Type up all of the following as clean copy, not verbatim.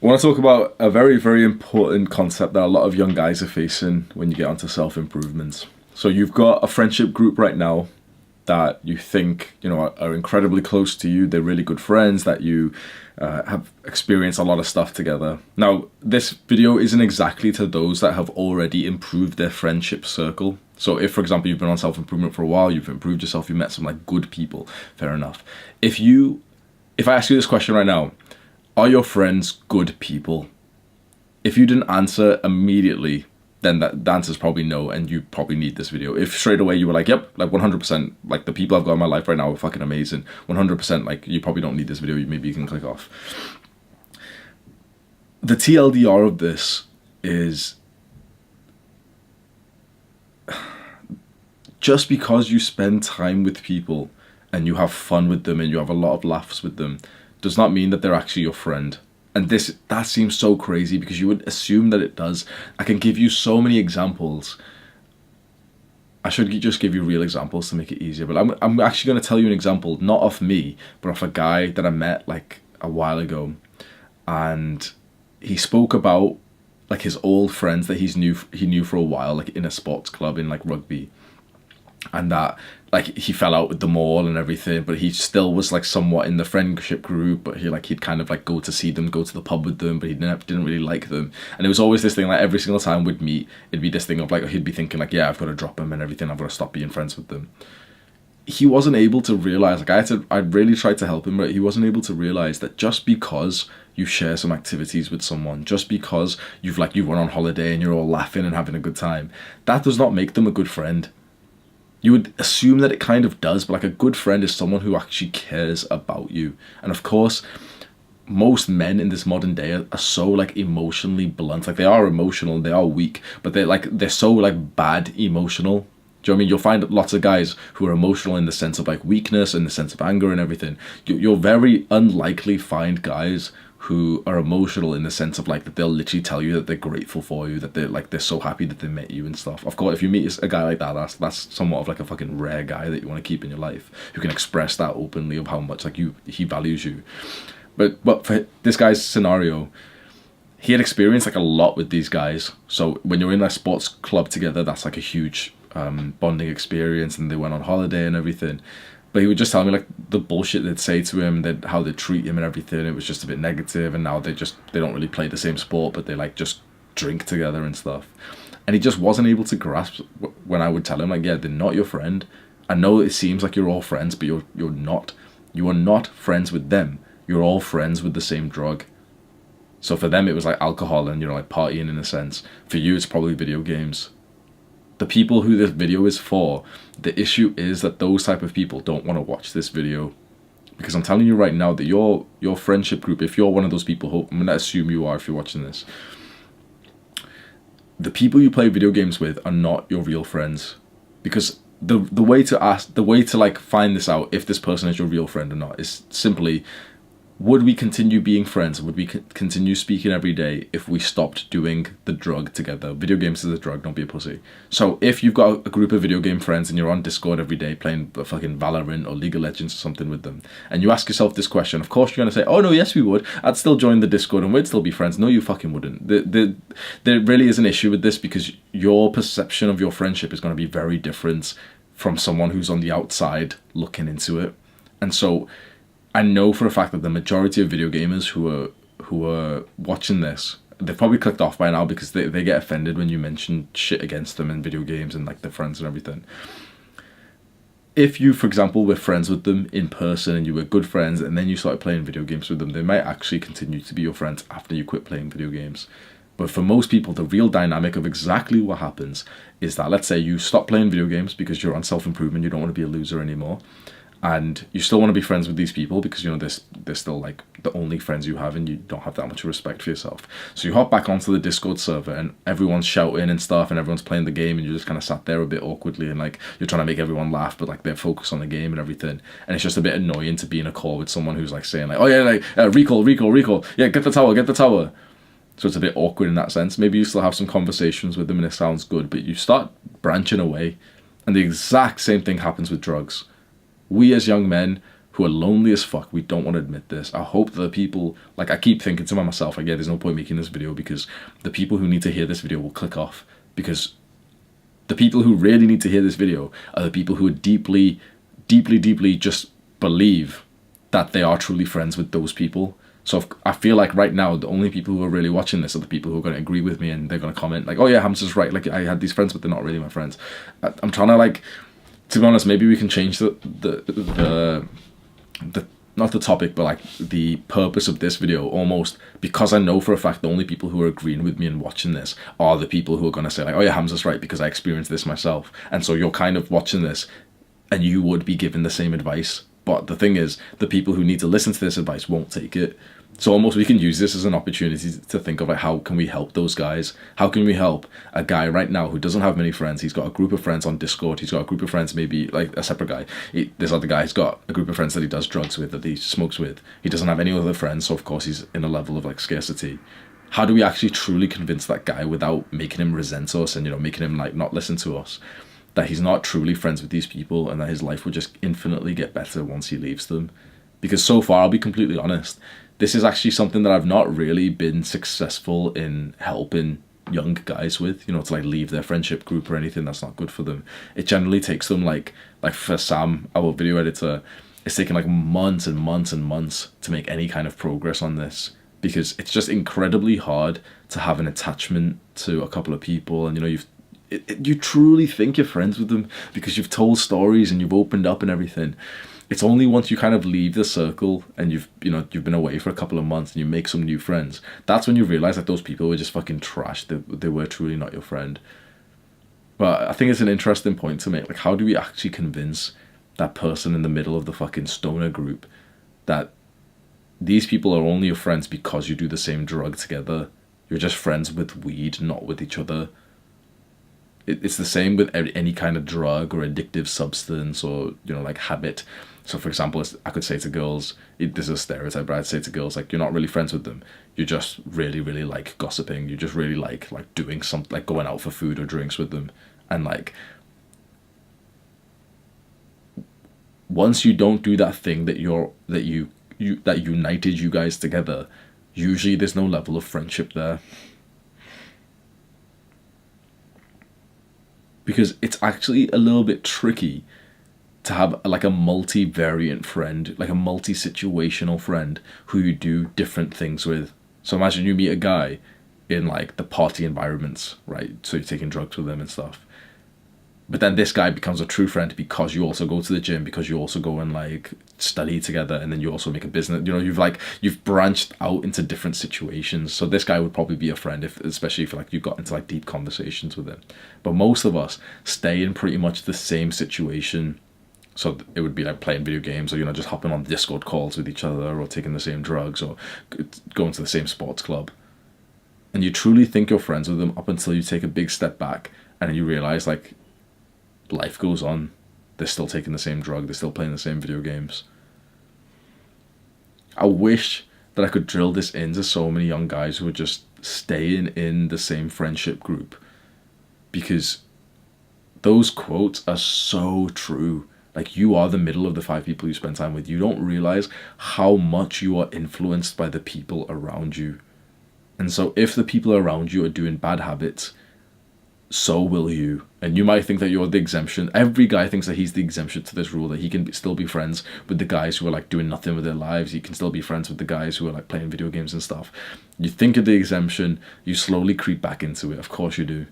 I want to talk about a very, very important concept that a lot of young guys are facing when you get onto self-improvement. So you've got a friendship group right now that you think, are incredibly close to you. They're really good friends that you have experienced a lot of stuff together. Now, this video isn't exactly to those that have already improved their friendship circle. So if, for example, you've been on self-improvement for a while, you've improved yourself, you met some like good people, fair enough. If I ask you this question right now, are your friends good people? If you didn't answer immediately, then the answer is probably no, and you probably need this video. If straight away you were like, yep, like 100%, like the people I've got in my life right now are fucking amazing, 100%, like you probably don't need this video, maybe you can click off. The TLDR of this is, just because you spend time with people and you have fun with them and you have a lot of laughs with them, does not mean that they're actually your friend. And that seems so crazy because you would assume that it does. I can give you so many examples. I should just give you real examples to make it easier. But I'm actually going to tell you an example, not of me, but of a guy that I met like a while ago. And he spoke about like his old friends that he knew for a while, like in a sports club in like rugby. And that like he fell out with them all and everything, but he still was like somewhat in the friendship group, but he'd kind of like go to see them, go to the pub with them, but he didn't really like them. And it was always this thing, like every single time we'd meet, it'd be this thing of like, he'd be thinking like, yeah, I've got to drop him and everything, I've got to stop being friends with them. He wasn't able to realize, like I really tried to help him, but he wasn't able to realize that just because you share some activities with someone, just because you went on holiday and you're all laughing and having a good time, that does not make them a good friend. You would assume that it kind of does, but like a good friend is someone who actually cares about you. And of course, most men in this modern day are so like emotionally blunt. Like they are emotional, they are weak, but they're so like bad emotional. Do you know what I mean? You'll find lots of guys who are emotional in the sense of like weakness, in the sense of anger and everything. You'll very unlikely find guys who are emotional in the sense of like that they'll literally tell you that they're grateful for you, that they're so happy that they met you and stuff. Of course, if you meet a guy like that, that's somewhat of like a fucking rare guy that you want to keep in your life, who can express that openly of how much like he values you. But for this guy's scenario, he had experienced like a lot with these guys. So when you're in a sports club together, that's like a huge bonding experience, and they went on holiday and everything. But he would just tell me like the bullshit they'd say to him, how they'd treat him and everything. It was just a bit negative, and now they don't really play the same sport, but they like just drink together and stuff. And he just wasn't able to grasp when I would tell him like, yeah, they're not your friend. I know it seems like you're all friends, but you're not. You are not friends with them. You're all friends with the same drug. So for them it was like alcohol and like partying in a sense. For you it's probably video games. The people who this video is for, the issue is that those type of people don't want to watch this video. Because I'm telling you right now that your friendship group, if you're one of those people, I'm going to assume you are if you're watching this, the people you play video games with are not your real friends. Because the way to like find this out, if this person is your real friend or not, is simply, would we continue being friends? Would we continue speaking every day if we stopped doing the drug together? Video games is a drug, don't be a pussy. So if you've got a group of video game friends and you're on Discord every day playing fucking Valorant or League of Legends or something with them, and you ask yourself this question, of course you're going to say, oh no, yes we would. I'd still join the Discord and we'd still be friends. No, you fucking wouldn't. There really is an issue with this, because your perception of your friendship is going to be very different from someone who's on the outside looking into it. And so I know for a fact that the majority of video gamers who are watching this, they've probably clicked off by now because they get offended when you mention shit against them in video games and like their friends and everything. If you, for example, were friends with them in person and you were good friends and then you started playing video games with them, they might actually continue to be your friends after you quit playing video games. But for most people, the real dynamic of exactly what happens is that, let's say you stop playing video games because you're on self-improvement, you don't want to be a loser anymore. And you still want to be friends with these people because, they're still like the only friends you have and you don't have that much respect for yourself. So you hop back onto the Discord server and everyone's shouting and stuff and everyone's playing the game and you're just kind of sat there a bit awkwardly and like you're trying to make everyone laugh, but like they're focused on the game and everything. And it's just a bit annoying to be in a call with someone who's like saying like, oh yeah, like recall. Yeah, get the tower. So it's a bit awkward in that sense. Maybe you still have some conversations with them and it sounds good, but you start branching away. And the exact same thing happens with drugs. We as young men who are lonely as fuck. We don't want to admit this. I hope that the people, like, I keep thinking to myself, like, yeah, there's no point making this video because the people who need to hear this video will click off, because the people who really need to hear this video are the people who are deeply, deeply, deeply just believe that they are truly friends with those people. So I feel like right now, the only people who are really watching this are the people who are going to agree with me, and they're going to comment like, oh yeah, Hamza's right. Like, I had these friends, but they're not really my friends. I'm trying to, like, to be honest, maybe we can change the not the topic, but like the purpose of this video almost, because I know for a fact the only people who are agreeing with me and watching this are the people who are going to say like, oh yeah, Hamza's right because I experienced this myself. And so you're kind of watching this and you would be given the same advice. But the thing is, the people who need to listen to this advice won't take it. So almost we can use this as an opportunity to think of like, how can we help those guys? How can we help a guy right now who doesn't have many friends? He's got a group of friends on Discord. He's got a group of friends, maybe like a separate guy. This other guy, he's got a group of friends that he does drugs with, that he smokes with. He doesn't have any other friends, so of course he's in a level of like scarcity. How do we actually truly convince that guy without making him resent us and, you know, making him like not listen to us, that he's not truly friends with these people and that his life will just infinitely get better once he leaves them? Because so far, I'll be completely honest, this is actually something that I've not really been successful in helping young guys with, you know, to like leave their friendship group or anything that's not good for them. It generally takes them like for Sam, our video editor, it's taken like months and months and months to make any kind of progress on this, because it's just incredibly hard to have an attachment to a couple of people, and you know, you truly think you're friends with them because you've told stories and you've opened up and everything. It's only once you kind of leave the circle and you've been away for a couple of months and you make some new friends, that's when you realize that those people were just fucking trash. They were truly not your friend. But I think it's an interesting point to make. Like, how do we actually convince that person in the middle of the fucking stoner group that these people are only your friends because you do the same drug together? You're just friends with weed, not with each other. It's the same with any kind of drug or addictive substance or, you know, like habit. So for example, I could say to girls, this is a stereotype, but I'd say to girls, like, you're not really friends with them. You just really, really like gossiping. You just really like doing something, like going out for food or drinks with them. And like, once you don't do that thing that united you guys together, usually there's no level of friendship there. Because it's actually a little bit tricky to have like a multi-variant friend, like a multi-situational friend who you do different things with. So imagine you meet a guy in like the party environments, right? So you're taking drugs with them and stuff. But then this guy becomes a true friend because you also go to the gym, because you also go and like study together, and then you also make a business. You know, you've branched out into different situations. So this guy would probably be a friend, especially if like you got into like deep conversations with him. But most of us stay in pretty much the same situation. So it would be like playing video games, or, you know, just hopping on Discord calls with each other, or taking the same drugs, or going to the same sports club. And you truly think you're friends with them up until you take a big step back and you realize like life goes on. They're still taking the same drug. They're still playing the same video games. I wish that I could drill this into so many young guys who are just staying in the same friendship group, because those quotes are so true. Like, you are the middle of the 5 people you spend time with. You don't realize how much you are influenced by the people around you. And so if the people around you are doing bad habits, so will you. And you might think that you're the exemption. Every guy thinks that he's the exemption to this rule, that he can still be friends with the guys who are like doing nothing with their lives. He can still be friends with the guys who are like playing video games and stuff. You think of the exemption, you slowly creep back into it. Of course you do.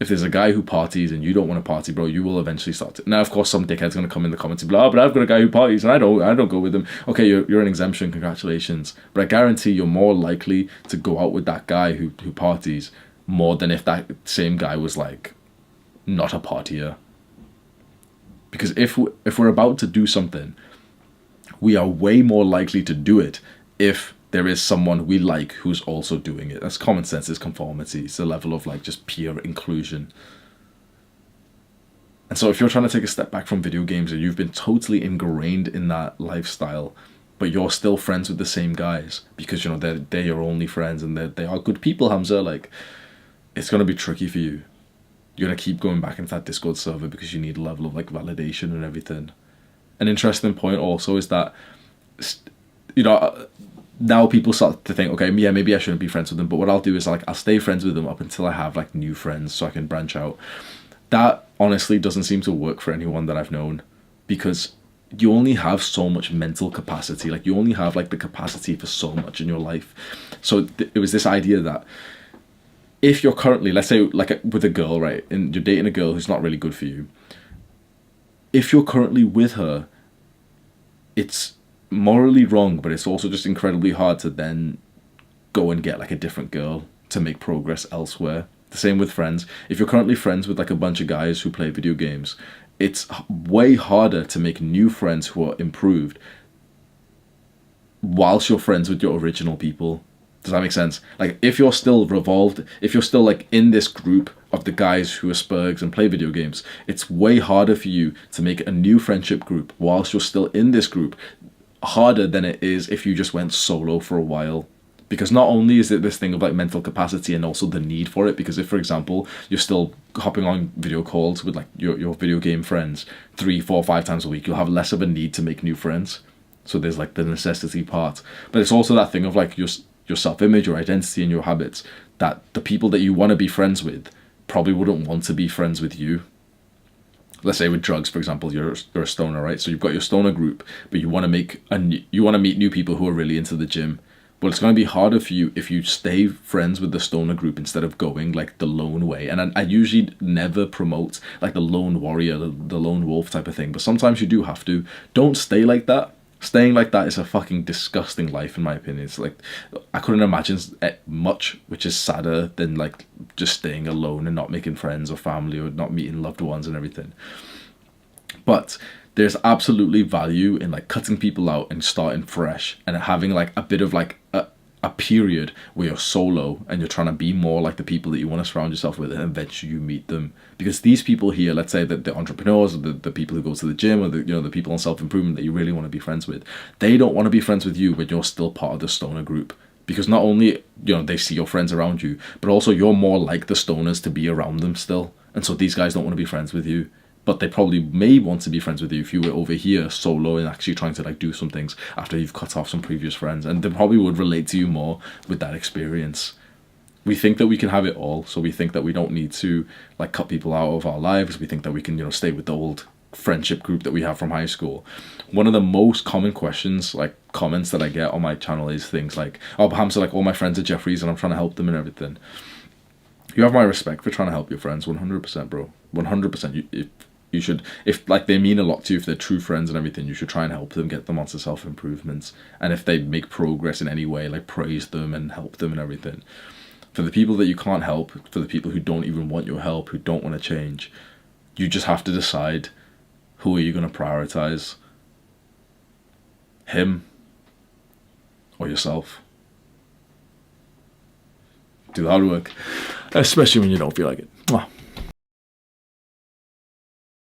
If there's a guy who parties and you don't want to party, bro, you will eventually start to. Now, of course, some dickhead's going to come in the comments and be like, oh, but I've got a guy who parties and I don't go with him. Okay, you're an exemption, congratulations. But I guarantee you're more likely to go out with that guy who parties more than if that same guy was like not a partier. Because if we're about to do something, we are way more likely to do it if there is someone we like who's also doing it. That's common sense, it's conformity. It's a level of like just pure inclusion. And so if you're trying to take a step back from video games and you've been totally ingrained in that lifestyle, but you're still friends with the same guys because, you know, they're your only friends and they are good people, Hamza, like, it's going to be tricky for you. You're going to keep going back into that Discord server because you need a level of like validation and everything. an interesting point also is that, you know, now people start to think, okay, yeah, maybe I shouldn't be friends with them, but what I'll do is like I'll stay friends with them up until I have like new friends so I can branch out. That honestly doesn't seem to work for anyone that I've known, because you only have so much mental capacity. Like you only have like the capacity for so much in your life. So it was this idea that if you're currently, let's say like with a girl, right, and you're dating a girl who's not really good for you, if you're currently with her, it's morally wrong, but it's also just incredibly hard to then go and get like a different girl to make progress elsewhere. The same with friends. If you're currently friends with like a bunch of guys who play video games, it's way harder to make new friends who are improved whilst you're friends with your original people. Does that make sense? Like if you're still revolved, if you're still like in this group of the guys who are spurgs and play video games, it's way harder for you to make a new friendship group whilst you're still in this group, harder than it is if you just went solo for a while. Because not only is it this thing of like mental capacity and also the need for it, because if, for example, you're still hopping on video calls with like your video game friends 3, 4, 5 times a week, you'll have less of a need to make new friends. So there's like the necessity part. But it's also that thing of like your self-image, your identity and your habits, that the people that you want to be friends with probably wouldn't want to be friends with you. Let's say with drugs, for example, you're a stoner, right? So you've got your stoner group, but you want to meet new people who are really into the gym. But it's going to be harder for you if you stay friends with the stoner group instead of going like the lone way. And I usually never promote like the lone warrior, the lone wolf type of thing. But sometimes you do have to. Don't stay like that. Staying like that is a fucking disgusting life, in my opinion. It's like, I couldn't imagine much which is sadder than like just staying alone and not making friends or family or not meeting loved ones and everything. But there's absolutely value in like cutting people out and starting fresh and having like a bit of like a period where you're solo and you're trying to be more like the people that you want to surround yourself with, and eventually you meet them. Because these people here, let's say that the entrepreneurs or the people who go to the gym or the people on self-improvement that you really want to be friends with, they don't want to be friends with you when you're still part of the stoner group. Because not only, they see your friends around you, but also you're more like the stoners to be around them still. And so these guys don't want to be friends with you. But they probably may want to be friends with you if you were over here solo and actually trying to like do some things after you've cut off some previous friends. And they probably would relate to you more with that experience. We think that we can have it all. So we think that we don't need to like cut people out of our lives. We think that we can, stay with the old friendship group that we have from high school. One of the most common questions, like comments that I get on my channel is things like, oh, Hamza, like all my friends are Jeffries and I'm trying to help them and everything. You have my respect for trying to help your friends, 100%, bro. 100%. You should, if like they mean a lot to you, if they're true friends and everything, you should try and help them, get them onto self-improvements. And if they make progress in any way, like praise them and help them and everything. For the people that you can't help, for the people who don't even want your help, who don't want to change, you just have to decide, who are you going to prioritize? Him or yourself? Do the hard work, especially when you don't feel like it.